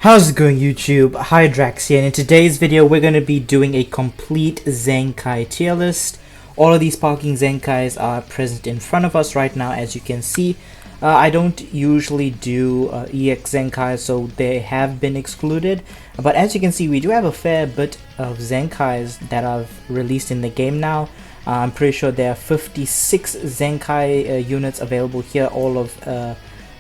How's it going, YouTube? Hi, Drax here, and in today's video we're going to be doing a complete Zenkai tier list. All of these parking Zenkais are present in front of us right now, as you can see. I don't usually do EX Zenkai, so they have been excluded. But as you can see, we do have a fair bit of Zenkais that are released in the game now. I'm pretty sure there are 56 Zenkai units available here, all of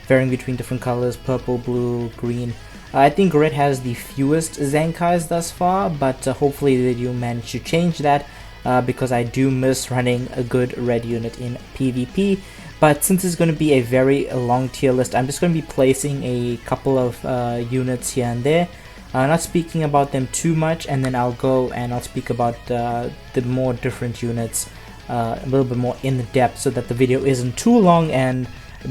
varying between different colors: purple, blue, green. I think red has the fewest Zenkais thus far, but hopefully they do manage to change that because I do miss running a good red unit in PvP. But since it's going to be a very long tier list, I'm just going to be placing a couple of units here and there, not speaking about them too much, and then I'll go and I'll speak about the more different units a little bit more in depth, so that the video isn't too long and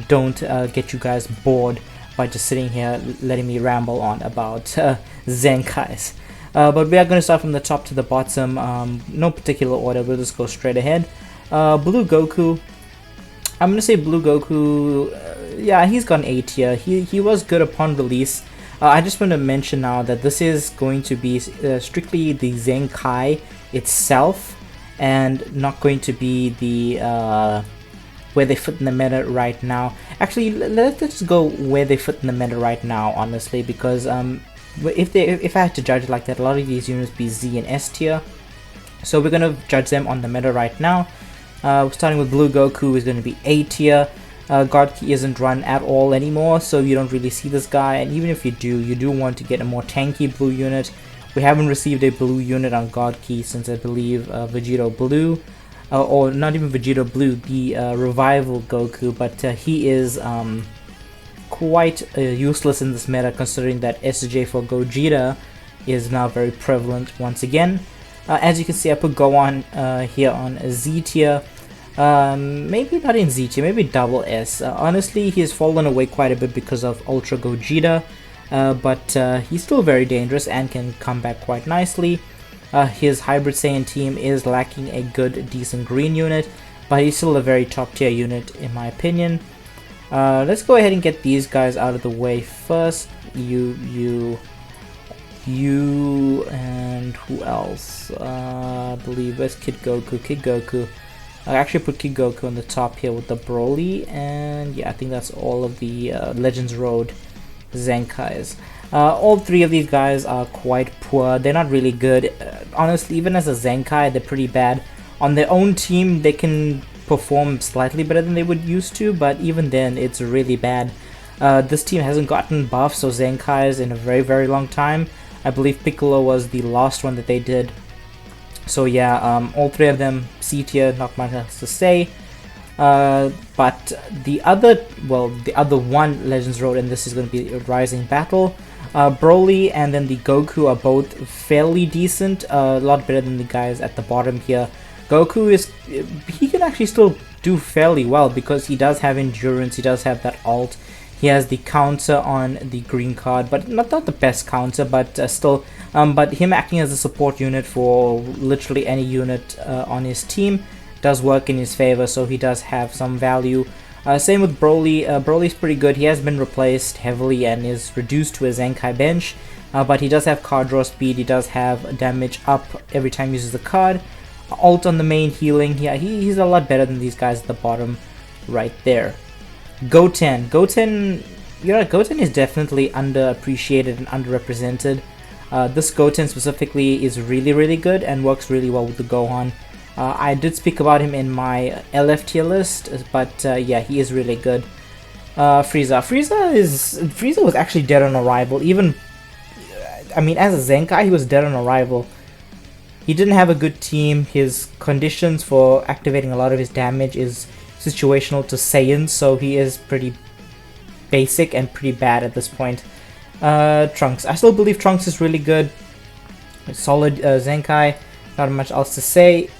don't get you guys bored by just sitting here letting me ramble on about Zenkais. But we are going to start from the top to the bottom, no particular order, we'll just go straight ahead. Blue Goku, I'm going to say Blue Goku, yeah, he's got an A tier. He was good upon release. I just want to mention now that this is going to be strictly the Zenkai itself, and not going to be the where they fit in the meta right now. Actually, let's just go where they fit in the meta right now, honestly, because if I had to judge it like that, a lot of these units be Z and S tier. So we're gonna judge them on the meta right now. Starting with Blue Goku is going to be A tier. God Ki isn't run at all anymore, so you don't really see this guy, and even if you do want to get a more tanky blue unit. We haven't received a blue unit on God Ki since, I believe, Vegito Blue. Or not even Vegeta Blue, the Revival Goku, but he is quite useless in this meta, considering that SJ for Gogeta is now very prevalent once again. As you can see, I put Gohan here on Z tier. Maybe not in Z tier, maybe double S. Honestly, he has fallen away quite a bit because of Ultra Gogeta, but he's still very dangerous and can come back quite nicely. His Hybrid Saiyan team is lacking a good, decent green unit, but he's still a very top tier unit in my opinion. Let's go ahead and get these guys out of the way first. You, and who else? I believe it's Kid Goku. I actually put Kid Goku on the top here with the Broly, and yeah, I think that's all of the Legends Road Zenkais. All three of these guys are quite poor. They're not really good. Honestly, even as a Zenkai, they're pretty bad. On their own team, they can perform slightly better than they would used to, but even then, it's really bad. This team hasn't gotten buffs or Zenkais in a very, very long time. I believe Piccolo was the last one that they did. So yeah, all three of them C tier, not much else to say. But the other one Legends Road, and this is going to be a Rising Battle. Broly and then the Goku are both fairly decent, a lot better than the guys at the bottom here. Goku he can actually still do fairly well because he does have endurance, he does have that ult, he has the counter on the green card, but not the best counter, but still, but him acting as a support unit for literally any unit on his team does work in his favor, so he does have some value. Same with Broly. Broly's pretty good. He has been replaced heavily and is reduced to a Zenkai bench, but he does have card draw speed, he does have damage up every time he uses the card. Ult on the main healing, yeah, he's a lot better than these guys at the bottom right there. Goten, Goten is definitely underappreciated and underrepresented. This Goten specifically is really good and works really well with the Gohan. I did speak about him in my LF tier list, but yeah, he is really good. Frieza was actually dead on arrival. Even, I mean, as a Zenkai, he was dead on arrival. He didn't have a good team. His conditions for activating a lot of his damage is situational to Saiyan, so he is pretty basic and pretty bad at this point. Trunks, I still believe Trunks is really good. Solid Zenkai. Not much else to say.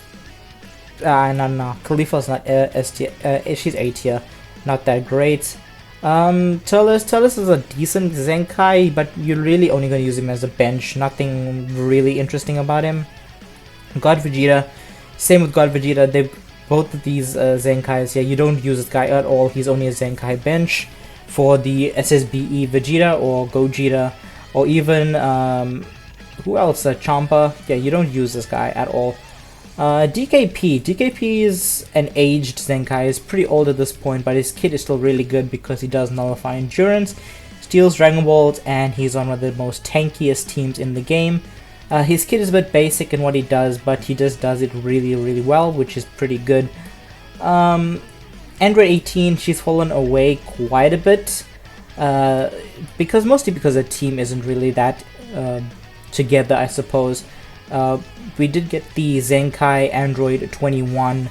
No, Khalifa's not S tier, she's A tier, not that great. Tierlist is a decent Zenkai, but you're really only going to use him as a bench, nothing really interesting about him. God Vegeta, same with God Vegeta, both of these Zenkais, yeah, you don't use this guy at all, he's only a Zenkai bench. For the SSBE Vegeta or Gogeta, or even who else? Champa. Yeah, you don't use this guy at all. DKP is an aged Zenkai. He's pretty old at this point, but his kit is still really good because he does nullify endurance, steals Dragon Balls, and he's on one of the most tankiest teams in the game. His kit is a bit basic in what he does, but he just does it really well, which is pretty good. Android 18, she's fallen away quite a bit, mostly because the team isn't really that together, I suppose. We did get the Zenkai Android 21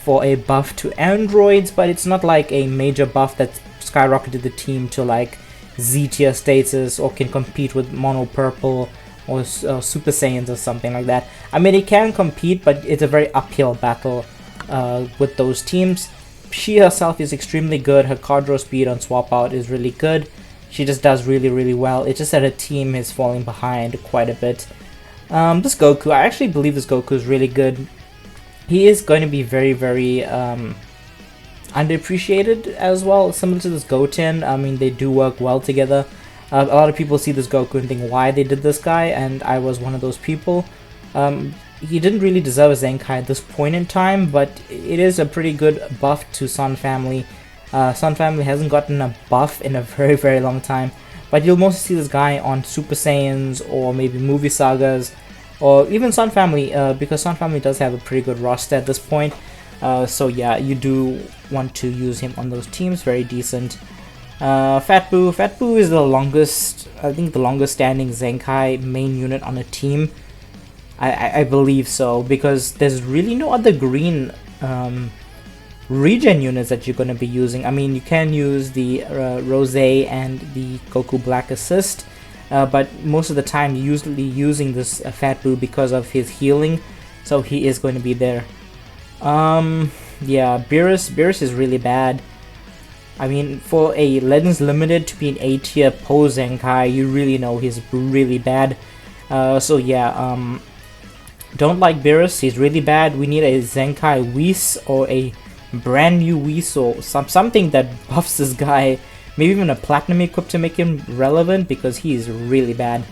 for a buff to androids, but it's not like a major buff that skyrocketed the team to like Z tier status or can compete with Mono Purple or Super Saiyans or something like that. I mean, it can compete, but it's a very uphill battle with those teams. She herself is extremely good. Her card draw speed on swap out is really good. She just does really well. It's just that her team is falling behind quite a bit. This Goku, I actually believe this Goku is really good. He is going to be very underappreciated as well, similar to this Goten. I mean, they do work well together. A lot of people see this Goku and think why they did this guy, and I was one of those people. He didn't really deserve a Zenkai at this point in time, but it is a pretty good buff to Sun Family. Sun Family hasn't gotten a buff in a very long time. But you'll mostly see this guy on Super Saiyans or maybe movie sagas or even Sun Family, because Sun Family does have a pretty good roster at this point. So yeah, you do want to use him on those teams, very decent. Fat Boo is the longest, I think the longest standing Zenkai main unit on a team. I believe so, because there's really no other green regen units that you're going to be using. I mean, you can use the Rose and the Goku Black Assist, but most of the time you're usually using this Fat Boo because of his healing, so he is going to be there. Yeah, Beerus is really bad. I mean, for a Legends Limited to be an A tier pose Zenkai, you really know he's really bad. So yeah, don't like Beerus, he's really bad. We need a Zenkai Whis or a brand new Whis or something that buffs this guy, maybe even a platinum equip to make him relevant, because he is really bad.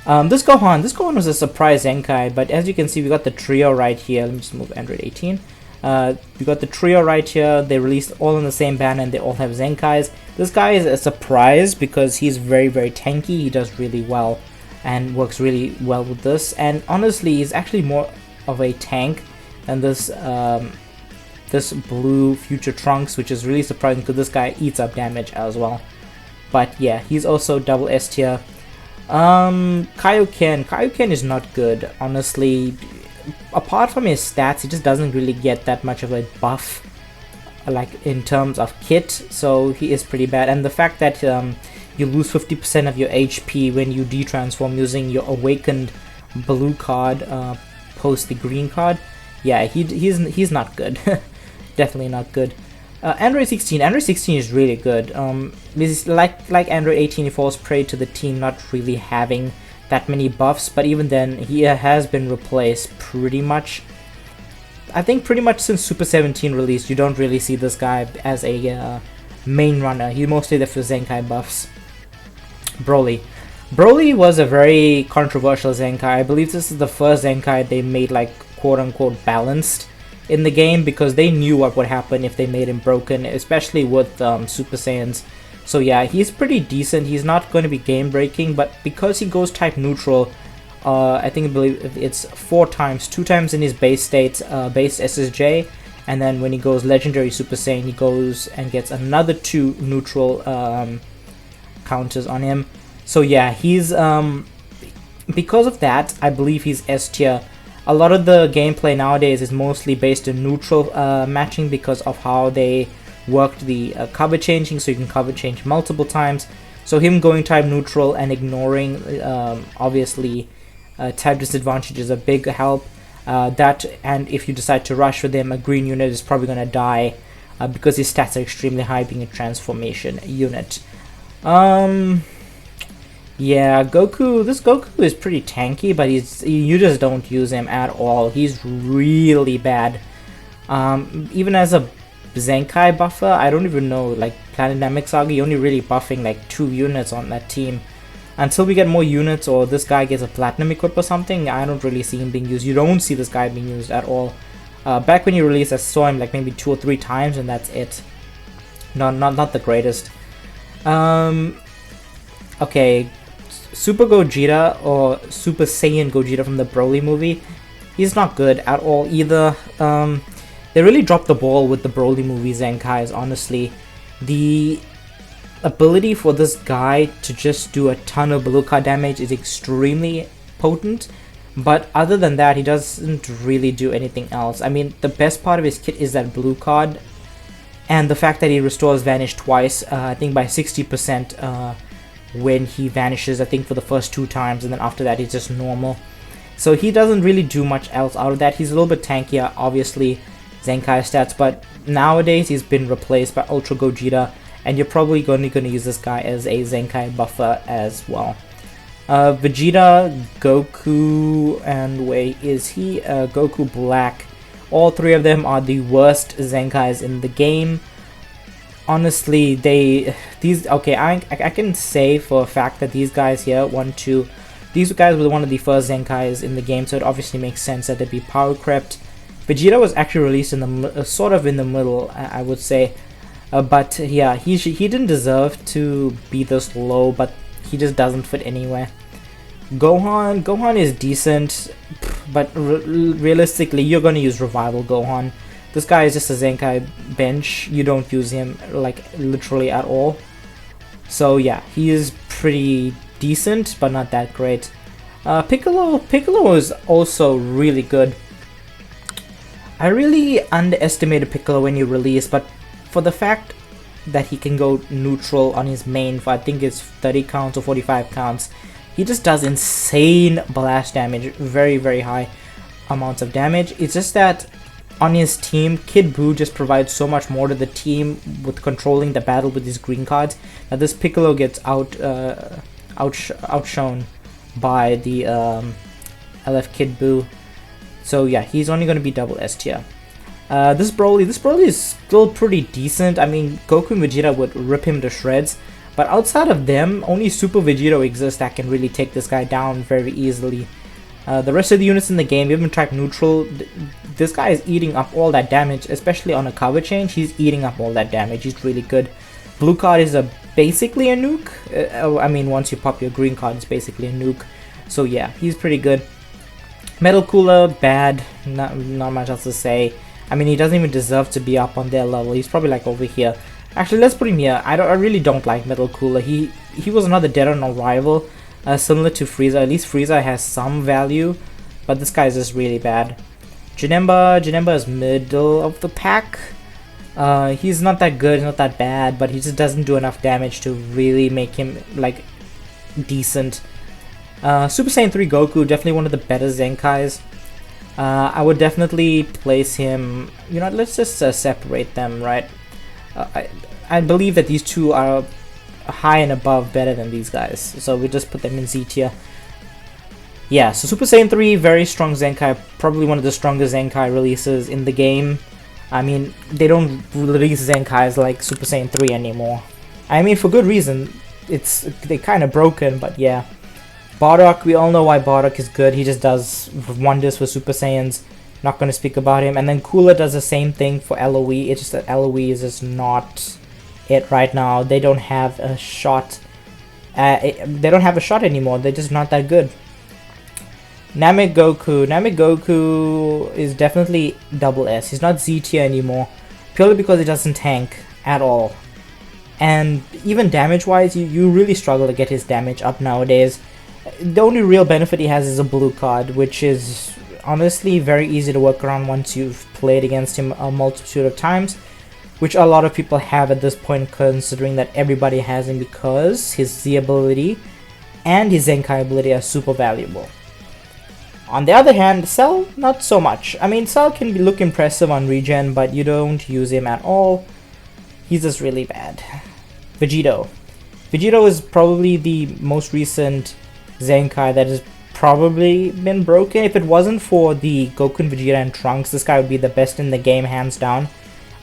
This Gohan was a surprise Zenkai, but as you can see, we got the trio right here. Let me just move Android 18. We got the trio right here. They released all in the same banner and they all have Zenkais. This guy is a surprise because he's very tanky. He does really well and works really well with this, and honestly he's actually more of a tank than this this blue Future Trunks, which is really surprising because this guy eats up damage as well. But yeah, he's also double S tier. Kaioken is not good, honestly. Apart from his stats, he just doesn't really get that much of a buff, like in terms of kit, so he is pretty bad. And the fact that you lose 50% of your HP when you detransform using your awakened blue card post the green card, yeah, he's not good. Definitely not good. Android 16 is really good. Like Android 18, he falls prey to the team not really having that many buffs, but even then he has been replaced pretty much. I think pretty much since Super 17 released, you don't really see this guy as a main runner. He's mostly there for Zenkai buffs. Broly was a very controversial Zenkai. I believe this is the first Zenkai they made like quote-unquote balanced in the game, because they knew what would happen if they made him broken, especially with Super Saiyans. So yeah, he's pretty decent. He's not going to be game breaking, but because he goes type neutral, I believe it's 4 times, 2 times in his base state, base SSJ, and then when he goes legendary Super Saiyan, he goes and gets another 2 neutral counters on him. So yeah, he's because of that, I believe he's S tier. A lot of the gameplay nowadays is mostly based on neutral matching because of how they worked the cover changing, so you can cover change multiple times. So him going type neutral and ignoring obviously type disadvantage is a big help. That, and if you decide to rush with him, a green unit is probably going to die because his stats are extremely high being a transformation unit. Yeah, this Goku is pretty tanky, but you just don't use him at all. He's really bad. Even as a Zenkai buffer, I don't even know, like Planet Namek Saga, you're only really buffing like 2 units on that team. Until we get more units or this guy gets a platinum equip or something, I don't really see him being used. You don't see this guy being used at all. Back when he released, I saw him like maybe 2 or 3 times, and that's it. Not the greatest. Okay, Super Gogeta or Super Saiyan Gogeta from the Broly movie, he's not good at all either. They really dropped the ball with the Broly movie Zenkais, honestly. The ability for this guy to just do a ton of blue card damage is extremely potent, but other than that, he doesn't really do anything else. I mean, the best part of his kit is that blue card, and the fact that he restores Vanish twice, I think by 60% when he vanishes, I think for the first 2 times, and then after that he's just normal. So he doesn't really do much else out of that. He's a little bit tankier, obviously, Zenkai stats, but nowadays he's been replaced by Ultra Gogeta, and you're probably going to use this guy as a Zenkai buffer as well. Vegeta, Goku, and where is he? Goku Black. All 3 of them are the worst Zenkais in the game. Honestly, I can say for a fact that these guys here, these guys were one of the first Zenkais in the game, so it obviously makes sense that they'd be power crept. Vegeta was actually released in the sort of in the middle, I would say, but yeah, he didn't deserve to be this low, but he just doesn't fit anywhere. Gohan is decent, but realistically, you're gonna use Revival Gohan. This guy is just a Zenkai bench. You don't use him like literally at all. So yeah, he is pretty decent, but not that great. Piccolo is also really good. I really underestimated Piccolo when he released, but for the fact that he can go neutral on his main for I think it's 30 counts or 45 counts, he just does insane blast damage, very, very high amounts of damage. It's just that on his team, Kid Buu just provides so much more to the team with controlling the battle with his green cards that this Piccolo gets outshone by the LF Kid Buu. So yeah, he's only going to be double S tier. This Broly is still pretty decent. I mean, Goku and Vegeta would rip him to shreds, but outside of them, only Super Vegito exists that can really take this guy down very easily. The rest of the units in the game, even type neutral, this guy is eating up all that damage, especially on a cover change. He's eating up all that damage. He's really good. Blue card is basically a nuke. I mean, once you pop your green card, it's basically a nuke. So yeah, he's pretty good. Metal Cooler, bad. Not much else to say. I mean, he doesn't even deserve to be up on their level. He's probably like over here. Actually, let's put him here. I really don't like Metal Cooler. He was another dead on arrival, similar to Frieza. At least Frieza has some value, but this guy is just really bad. Janemba is middle of the pack. He's not that good, not that bad, but he just doesn't do enough damage to really make him like decent. Super Saiyan 3 Goku, definitely one of the better Zenkais. I would definitely place him, you know, let's just separate them, right? I believe that these two are high and above better than these guys, so we just put them in Z tier. Yeah, so Super Saiyan 3, very strong Zenkai, probably one of the strongest Zenkai releases in the game. I mean, they don't release Zenkais like Super Saiyan 3 anymore. I mean, for good reason. They're kind of broken, but yeah. Bardock, we all know why Bardock is good. He just does wonders for Super Saiyans. Not going to speak about him. And then Cooler does the same thing for LOE. It's just that LOE is just not it right now. They don't have a shot. They don't have a shot anymore. They're just not that good. Namek Goku is definitely double S. He's not Z tier anymore, purely because he doesn't tank at all. And even damage wise, you really struggle to get his damage up nowadays. The only real benefit he has is a blue card, which is honestly very easy to work around once you've played against him a multitude of times, which a lot of people have at this point, considering that everybody has him, because his Z ability and his Zenkai ability are super valuable. On the other hand, Cell, not so much. I mean, Cell can look impressive on regen, but you don't use him at all. He's just really bad. Vegito is probably the most recent Zenkai that has probably been broken. If it wasn't for the Goku and Vegeta and Trunks, this guy would be the best in the game, hands down.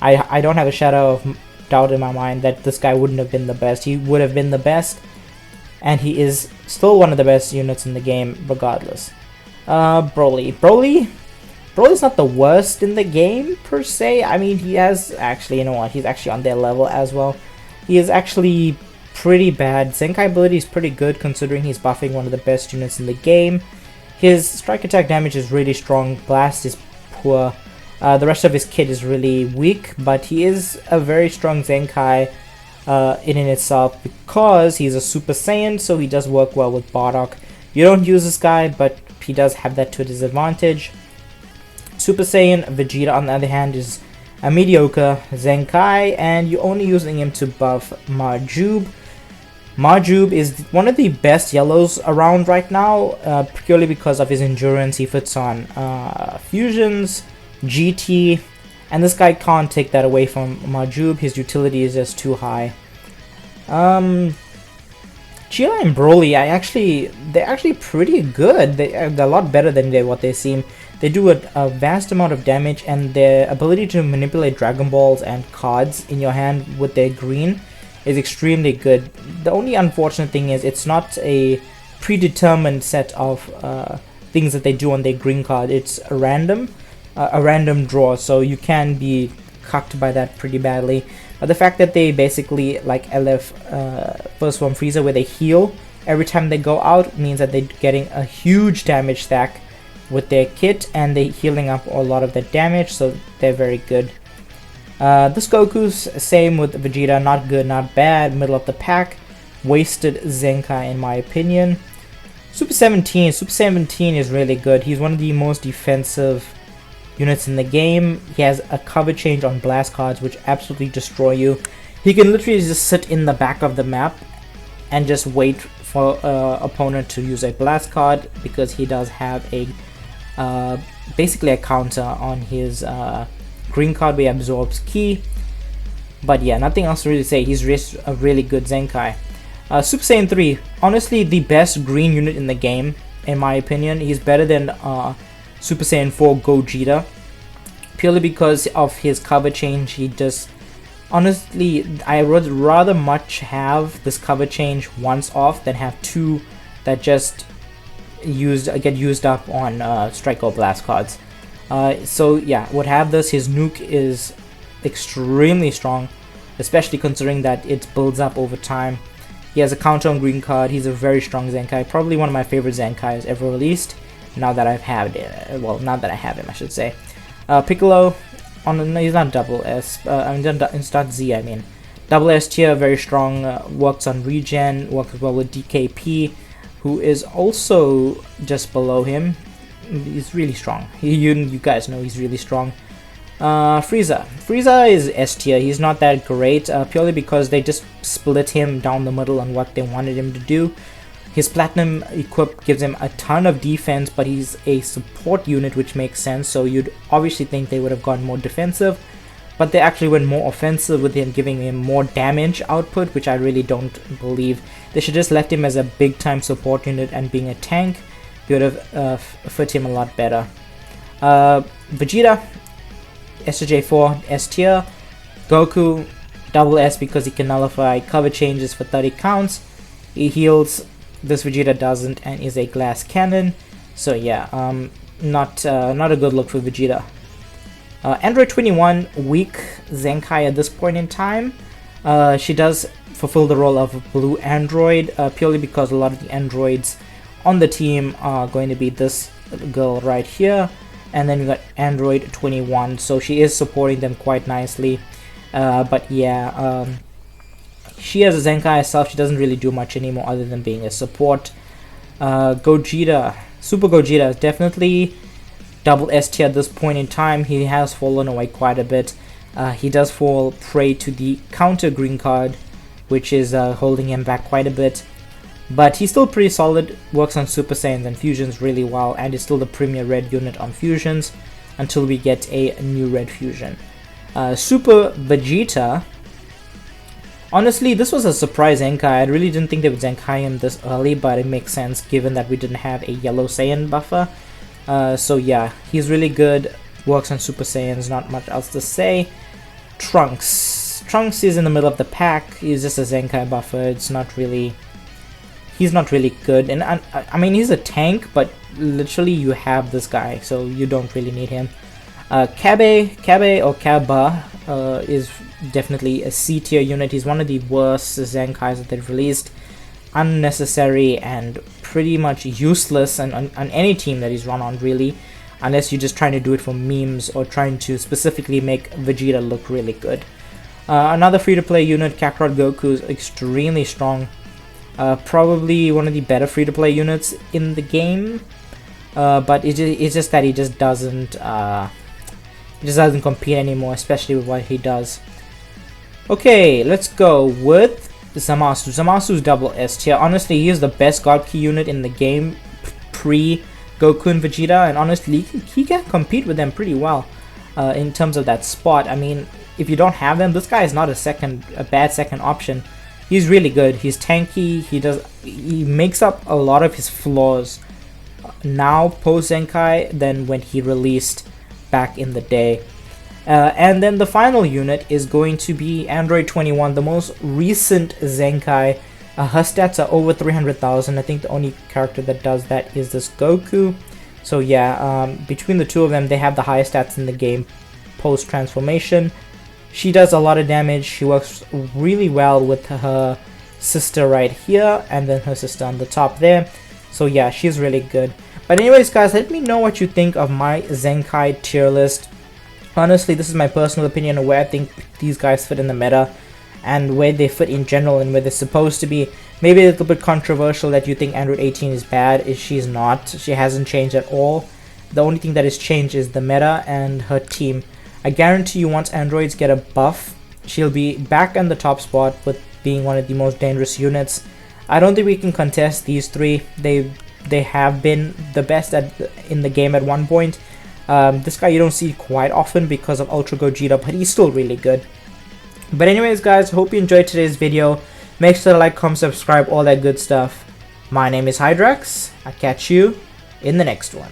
I don't have a shadow of doubt in my mind that this guy wouldn't have been the best. He would have been the best and he is still one of the best units in the game regardless. Broly's not the worst in the game per se. I mean, he has actually, you know what, he's actually on their level as well. He is actually pretty bad. Zenkai ability is pretty good considering he's buffing one of the best units in the game. His strike attack damage is really strong, blast is poor. The rest of his kit is really weak, but he is a very strong Zenkai in itself because he's a Super Saiyan, so he does work well with Bardock. You don't use this guy, but he does have that to his advantage. Super Saiyan Vegeta, on the other hand, is a mediocre Zenkai, and you're only using him to buff Marjube. Marjube is one of the best yellows around right now, purely because of his endurance. He fits on fusions, GT, and this guy can't take that away from Marjube. His utility is just too high. Chila and Broly, they're actually pretty good. They're a lot better than what they seem. They do a vast amount of damage, and their ability to manipulate Dragon Balls and cards in your hand with their green is extremely good. The only unfortunate thing is it's not a predetermined set of things that they do on their green card. It's a random draw, so you can be cucked by that pretty badly. But the fact that they basically, like LF First Form Frieza, where they heal every time they go out, means that they're getting a huge damage stack with their kit, and they're healing up a lot of the damage, so they're very good. This Goku's same with Vegeta, not good, not bad, middle of the pack, wasted Zenkai in my opinion. Super 17 is really good. He's one of the most defensive units in the game. He has a cover change on blast cards which absolutely destroy you. He can literally just sit in the back of the map and just wait for opponent to use a blast card, because he does have a basically a counter on his green card where he absorbs ki. But yeah, nothing else to really say. He's a really good Zenkai. Super Saiyan 3, honestly the best green unit in the game in my opinion. He's better than Super Saiyan 4 Gogeta, purely because of his cover change. He just, honestly, I would rather much have this cover change once off than have two that just get used up on strike or blast cards. So yeah, would have this. His nuke is extremely strong, especially considering that it builds up over time. He has a counter on green card. He's a very strong Zenkai, probably one of my favorite Zenkais ever released. Now that I've had it, well, now that I have him, I should say. Piccolo, no, he's not double S. It's not Z. I mean, double S tier, very strong. Works on regen. Works well with DKP, who is also just below him. He's really strong. You guys know he's really strong. Frieza is S tier. He's not that great, purely because they just split him down the middle on what they wanted him to do. His platinum equip gives him a ton of defense, but he's a support unit, which makes sense, so you'd obviously think they would have gone more defensive, but they actually went more offensive with him, giving him more damage output, which I really don't believe. They should just left him as a big time support unit, and being a tank, he would have fit him a lot better. Vegeta, SJ4 S tier. Goku, double S, because he can nullify cover changes for 30 counts. He heals. This Vegeta doesn't, and is a glass cannon. So yeah, not a good look for Vegeta. Android 21, weak Zenkai at this point in time. She does fulfill the role of blue android, purely because a lot of the androids on the team are going to be this girl right here, and then we got Android 21, so she is supporting them quite nicely. But yeah, she as a Zenkai herself, she doesn't really do much anymore other than being a support. Gogeta, Super Gogeta is definitely double S tier at this point in time. He has fallen away quite a bit. He does fall prey to the counter green card, which is holding him back quite a bit. But he's still pretty solid, works on Super Saiyans and Fusions really well, and is still the premier red unit on Fusions until we get a new red fusion. Super Vegeta, honestly, this was a surprise Zenkai. I really didn't think they would Zenkai him this early, but it makes sense given that we didn't have a yellow Saiyan buffer. So yeah, he's really good, works on Super Saiyans, not much else to say. Trunks is in the middle of the pack. He's just a Zenkai buffer. It's not really... he's not really good. And I mean, he's a tank, but literally you have this guy, so you don't really need him. Kabe or Kaba is definitely a C tier unit. He's one of the worst Zenkais that they've released. Unnecessary and pretty much useless on any team that he's run on, really, unless you're just trying to do it for memes or trying to specifically make Vegeta look really good. Another free-to-play unit, Kakarot Goku, is extremely strong. Probably one of the better free-to-play units in the game, but it's just that he just doesn't compete anymore, especially with what he does. Okay, let's go with Zamasu. Zamasu's double S tier. Honestly, he is the best God Key unit in the game pre Goku and Vegeta, and honestly, he can compete with them pretty well in terms of that spot. I mean, if you don't have them, this guy is not a bad second option. He's really good. He's tanky. He makes up a lot of his flaws now post Zenkai than when he released back in the day. And then the final unit is going to be Android 21, the most recent Zenkai. Her stats are over 300,000. I think the only character that does that is this Goku. So yeah, between the two of them, they have the highest stats in the game post transformation. She does a lot of damage. She works really well with her sister right here, and then her sister on the top there. So yeah, she's really good. But anyways, guys, let me know what you think of my Zenkai tier list. Honestly, this is my personal opinion of where I think these guys fit in the meta and where they fit in general and where they're supposed to be. Maybe a little bit controversial that you think Android 18 is bad. She's not. She hasn't changed at all. The only thing that has changed is the meta and her team. I guarantee you, once androids get a buff, she'll be back in the top spot with being one of the most dangerous units. I don't think we can contest these three. They have been the best in the game at one point. This guy you don't see quite often because of Ultra Gogeta, but he's still really good. But anyways, guys, hope you enjoyed today's video. Make sure to like, comment, subscribe, all that good stuff. My name is Hydrax. I'll catch you in the next one.